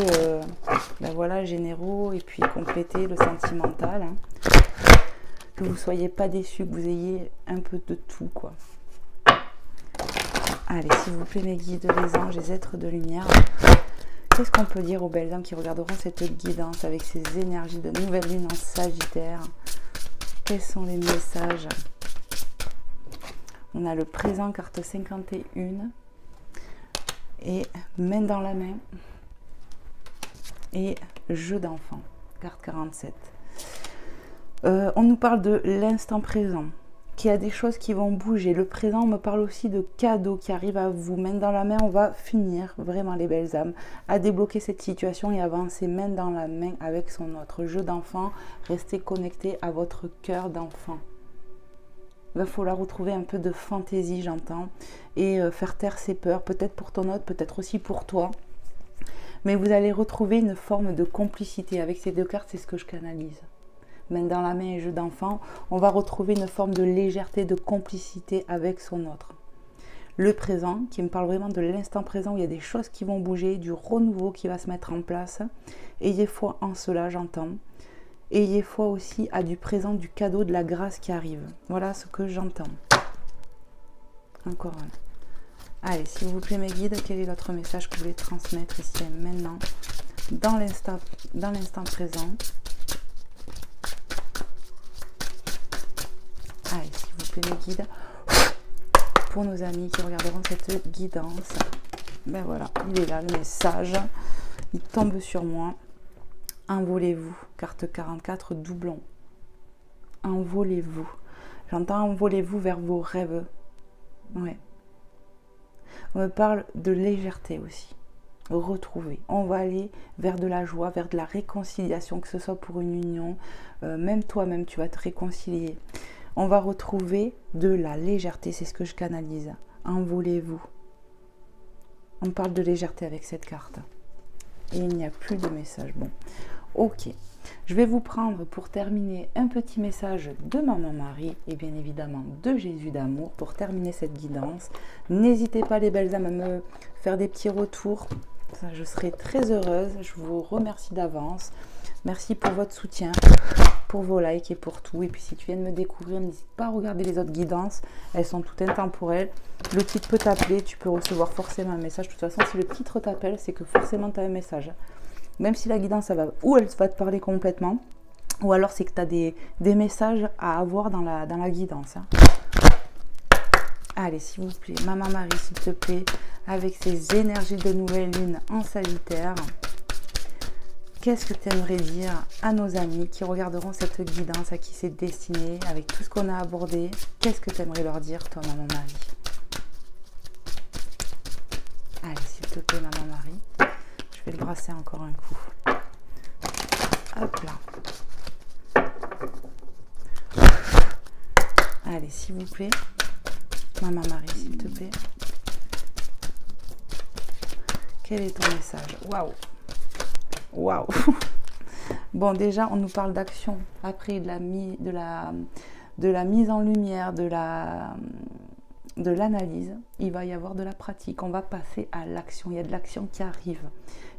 Speaker 1: ben voilà, généraux et puis compléter le sentimental. Hein. Que vous ne soyez pas déçus, que vous ayez un peu de tout, quoi. Allez, s'il vous plaît, mes guides, les anges, les êtres de lumière, qu'est-ce qu'on peut dire aux belles âmes qui regarderont cette guidance avec ces énergies de nouvelle lune en Sagittaire? Quels sont les messages? On a le présent, carte 51, et main dans la main, et jeu d'enfant, carte 47. On nous parle de l'instant présent, qu'il y a des choses qui vont bouger. Le présent me parle aussi de cadeaux qui arrivent à vous. Main dans la main, on va finir, vraiment les belles âmes, à débloquer cette situation et avancer main dans la main avec son autre jeu d'enfant. Restez connecté à votre cœur d'enfant. Il va falloir retrouver un peu de fantaisie, j'entends, et faire taire ses peurs, peut-être pour ton autre, peut-être aussi pour toi. Mais vous allez retrouver une forme de complicité. Avec ces deux cartes, c'est ce que je canalise. Main dans la main et jeu d'enfant, on va retrouver une forme de légèreté, de complicité avec son autre. Le présent, qui me parle vraiment de l'instant présent, où il y a des choses qui vont bouger, du renouveau qui va se mettre en place. Ayez foi en cela, j'entends. Ayez foi aussi à du présent, du cadeau, de la grâce qui arrive. Voilà ce que j'entends. Encore un. Allez, s'il vous plaît, mes guides, quel est votre message que vous voulez transmettre ici et maintenant, dans l'instant présent? Allez, s'il vous plaît, mes guides, pour nos amis qui regarderont cette guidance. Ben voilà, il est là, le message. Il tombe sur moi. Envolez-vous, carte 44, doublon. Envolez-vous. J'entends envolez-vous vers vos rêves. Ouais. On me parle de légèreté aussi. Retrouver. On va aller vers de la joie, vers de la réconciliation, que ce soit pour une union. Même toi-même, tu vas te réconcilier. On va retrouver de la légèreté, c'est ce que je canalise. Envolez-vous. On parle de légèreté avec cette carte. Et il n'y a plus de message. Bon, ok. Je vais vous prendre pour terminer un petit message de Maman Marie et bien évidemment de Jésus d'amour pour terminer cette guidance. N'hésitez pas les belles âmes à me faire des petits retours. Ça, je serai très heureuse. Je vous remercie d'avance. Merci pour votre soutien, pour vos likes et pour tout. Et puis si tu viens de me découvrir, n'hésite pas à regarder les autres guidances. Elles sont toutes intemporelles. Le titre peut t'appeler, tu peux recevoir forcément un message. De toute façon, si le titre t'appelle, c'est que forcément tu as un message. Même si la guidance, ça va, ou elle va te parler complètement, ou alors c'est que tu as des messages à avoir dans la guidance. Hein. Allez, s'il vous plaît, Maman Marie, s'il te plaît, avec ces énergies de nouvelle lune en Sagittaire, qu'est-ce que tu aimerais dire à nos amis qui regarderont cette guidance, à qui c'est destiné, avec tout ce qu'on a abordé? Qu'est-ce que tu aimerais leur dire, toi, Maman Marie? Allez, s'il te plaît, Maman Marie. Je vais le brasser encore un coup. Hop là. Allez, s'il vous plaît. Maman Marie, s'il te plaît. Quel est ton message? Waouh! Waouh! Bon, déjà, on nous parle d'action. Après de la mise en lumière, de l'analyse, il va y avoir de la pratique. On va passer à l'action. Il y a de l'action qui arrive.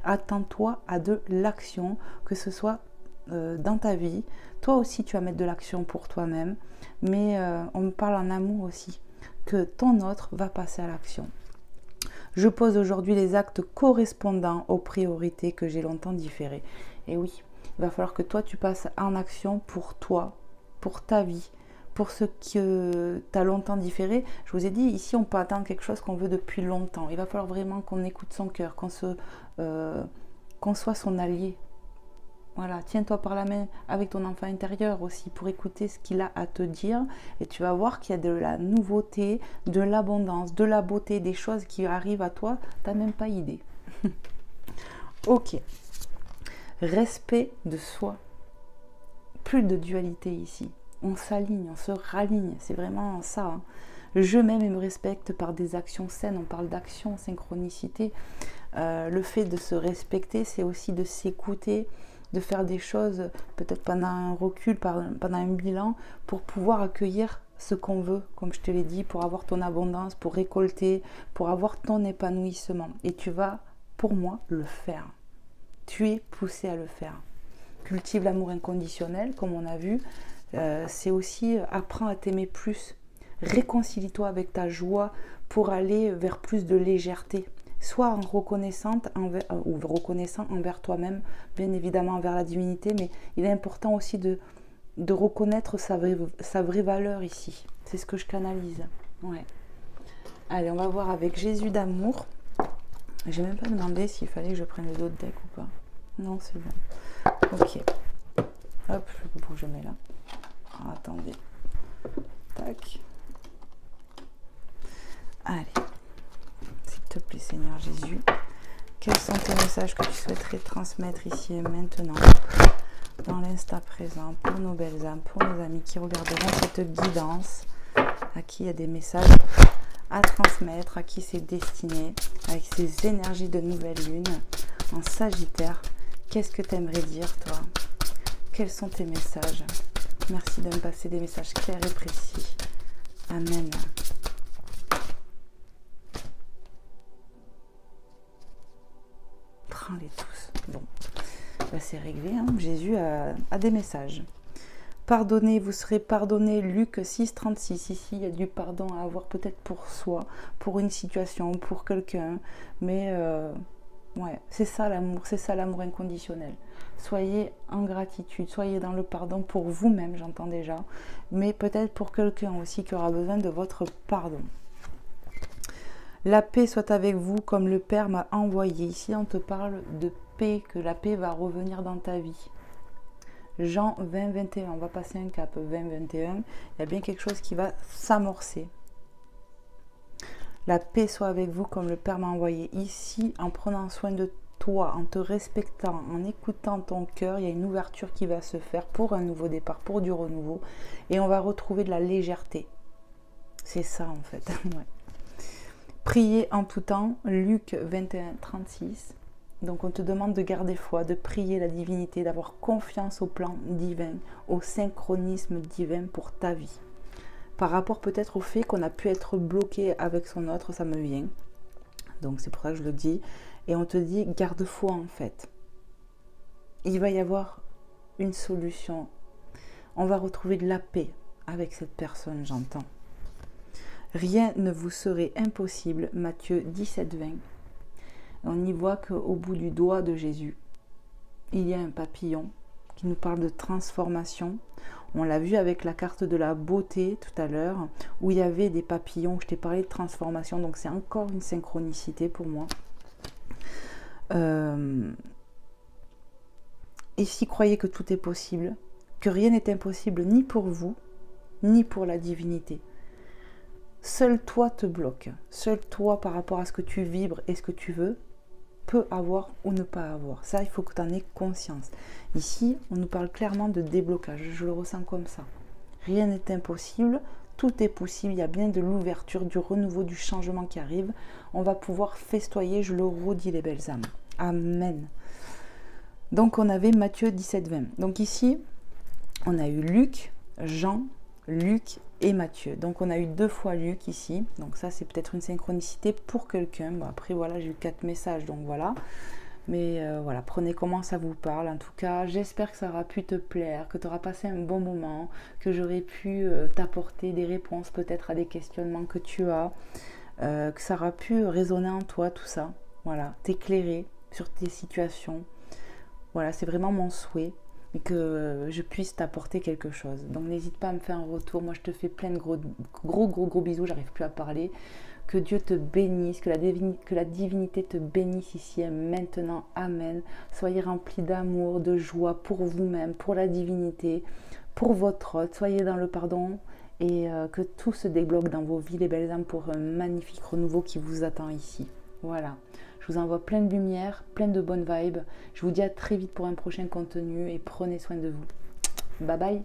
Speaker 1: Attends-toi à de l'action, que ce soit dans ta vie. Toi aussi, tu vas mettre de l'action pour toi-même. Mais on me parle en amour aussi, que ton autre va passer à l'action. Je pose aujourd'hui les actes correspondant aux priorités que j'ai longtemps différées. Et oui, il va falloir que toi, tu passes en action pour toi, pour ta vie, pour ce que tu as longtemps différé. Je vous ai dit, ici, on peut attendre quelque chose qu'on veut depuis longtemps. Il va falloir vraiment qu'on écoute son cœur, qu'on soit son allié. Voilà, tiens-toi par la main avec ton enfant intérieur aussi pour écouter ce qu'il a à te dire. Et tu vas voir qu'il y a de la nouveauté, de l'abondance, de la beauté, des choses qui arrivent à toi. Tu n'as même pas idée. Ok. Respect de soi. Plus de dualité ici. On s'aligne, on se raligne. C'est vraiment ça. Hein. Je m'aime et me respecte par des actions saines. On parle d'action, synchronicité. Le fait de se respecter, c'est aussi de s'écouter, de faire des choses, peut-être pendant un recul, pendant un bilan, pour pouvoir accueillir ce qu'on veut, comme je te l'ai dit, pour avoir ton abondance, pour récolter, pour avoir ton épanouissement. Et tu vas pour moi, le faire. Tu es poussé à le faire. Cultive l'amour inconditionnel, comme on a vu. C'est aussi apprends à t'aimer plus. Réconcilie-toi avec ta joie pour aller vers plus de légèreté. Sois reconnaissant envers toi-même, bien évidemment envers la divinité, mais il est important aussi de reconnaître sa vraie valeur ici. C'est ce que je canalise. Ouais. Allez, on va voir avec Jésus d'amour. J'ai même pas demandé s'il fallait que je prenne le dos de deck ou pas. Non, c'est bon. Ok. Hop, je mets là. Attendez. Tac. Allez. S'il te plaît, Seigneur Jésus. Quels sont tes messages que tu souhaiterais transmettre ici et maintenant, dans l'instant présent, pour nos belles âmes, pour nos amis qui regarderont cette guidance, à qui il y a des messages à transmettre, à qui c'est destiné, avec ces énergies de nouvelle lune en Sagittaire. Qu'est-ce que tu aimerais dire, toi? Quels sont tes messages? Merci de me passer des messages clairs et précis. Amen. Prends-les tous. Bon, ben, c'est réglé. Hein. Jésus a des messages. Pardonnez, vous serez pardonné. Luc 6, 36. Ici, il y a du pardon à avoir peut-être pour soi, pour une situation, pour quelqu'un. Mais ouais, c'est ça l'amour inconditionnel. Soyez en gratitude, soyez dans le pardon pour vous-même, j'entends déjà, mais peut-être pour quelqu'un aussi qui aura besoin de votre pardon. La paix soit avec vous comme le Père m'a envoyé. Ici, on te parle de paix, que la paix va revenir dans ta vie. Jean 20, 21, on va passer un cap. 20, 21, il y a bien quelque chose qui va s'amorcer. La paix soit avec vous comme le Père m'a envoyé. Ici, en prenant soin de toi, en te respectant, en écoutant ton cœur, il y a une ouverture qui va se faire pour un nouveau départ, pour du renouveau. Et on va retrouver de la légèreté. C'est ça en fait. Ouais. Priez en tout temps, Luc 21, 36. Donc on te demande de garder foi, de prier la divinité, d'avoir confiance au plan divin, au synchronisme divin pour ta vie. Par rapport peut-être au fait qu'on a pu être bloqué avec son autre, ça me vient. Donc c'est pour ça que je le dis. Et on te dit, garde foi en fait. Il va y avoir une solution. On va retrouver de la paix avec cette personne, j'entends. Rien ne vous serait impossible, Matthieu 17, 20. On y voit qu'au bout du doigt de Jésus, il y a un papillon qui nous parle de transformation. On l'a vu avec la carte de la beauté tout à l'heure, où il y avait des papillons. Je t'ai parlé de transformation, donc c'est encore une synchronicité pour moi. Ici, croyez que tout est possible, que rien n'est impossible ni pour vous, ni pour la divinité. Seul toi te bloque. Seul toi, par rapport à ce que tu vibres et ce que tu veux, peut avoir ou ne pas avoir. Ça, il faut que tu en aies conscience. Ici, on nous parle clairement de déblocage. Je le ressens comme ça. Rien n'est impossible. Tout est possible. Il y a bien de l'ouverture, du renouveau, du changement qui arrive. On va pouvoir festoyer, je le redis, les belles âmes. Amen. Donc, on avait Matthieu 17, 20. Donc ici, on a eu Luc, Jean, Luc et Matthieu. Donc on a eu 2 fois Luc ici. Donc ça c'est peut-être une synchronicité pour quelqu'un. Bon, après voilà, j'ai eu 4 messages, donc voilà. Mais voilà, prenez comment ça vous parle. En tout cas, j'espère que ça aura pu te plaire, que tu auras passé un bon moment, que j'aurai pu t'apporter des réponses peut-être à des questionnements que tu as, que ça aura pu résonner en toi tout ça. Voilà, t'éclairer sur tes situations. Voilà, c'est vraiment mon souhait. Et que je puisse t'apporter quelque chose. Donc n'hésite pas à me faire un retour. Moi je te fais plein de gros bisous, j'arrive plus à parler. Que Dieu te bénisse, que la divinité te bénisse ici et maintenant. Amen. Soyez remplis d'amour, de joie pour vous-même, pour la divinité, pour votre hôte. Soyez dans le pardon et que tout se débloque dans vos vies, les belles âmes, pour un magnifique renouveau qui vous attend ici. Voilà. Je vous envoie plein de lumière, plein de bonnes vibes. Je vous dis à très vite pour un prochain contenu et prenez soin de vous. Bye bye.